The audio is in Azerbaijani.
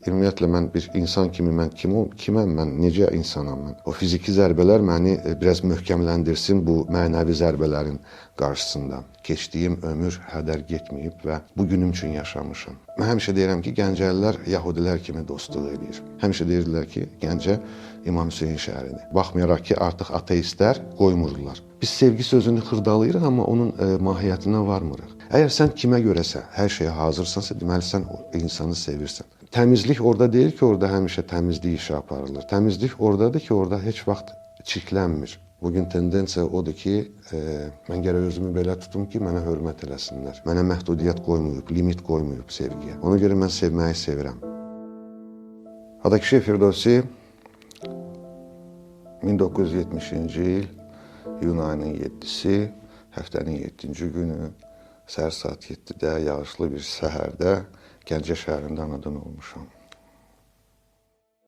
Ümumiyyətlə mən bir insan kimi mən kiməm, mən necə insanam mən? O fiziki zərbələr məni biraz möhkəmləndirsin bu mənəvi zərbələrin qarşısında. Keçdiyim ömür hədər getməyib və bu günüm üçün yaşamışam. Mən həmişə deyirəm ki, Gəncəlilər yəhudilər kimi dostluq edir. Həmişə deyirdilər ki, Gəncə İmam Hüseyin şəhəridir. Baxmayaraq ki, artıq ateistlər qoymurdular. Biz sevgi sözünü xırdalayırıq, amma onun mahiyyətinə varmırıq. Əgər sən kimə görəsə hər şeyə hazırsansa, deməli sən o insanı sevirsən. Təmizlik orada deyil ki, orada həmişə təmizlik işi aparılır. Təmizlik oradadır ki, orada heç vaxt çirklənmir. Bugün tendensiya odur ki, mən gərək özümü belə tutum ki, mənə hörmət eləsinlər. Mənə məhdudiyyət qoymayıb, limit qoymayıb sevgiyə. Ona görə mən sevməyi sevirəm. Hadakişi Firdovsi 1970-ci il iyun ayının 7-si, həftənin 7-ci günü, səhər saat 7-də, yağışlı bir səhərdə Gəncə şəhərində anadan olmuşam.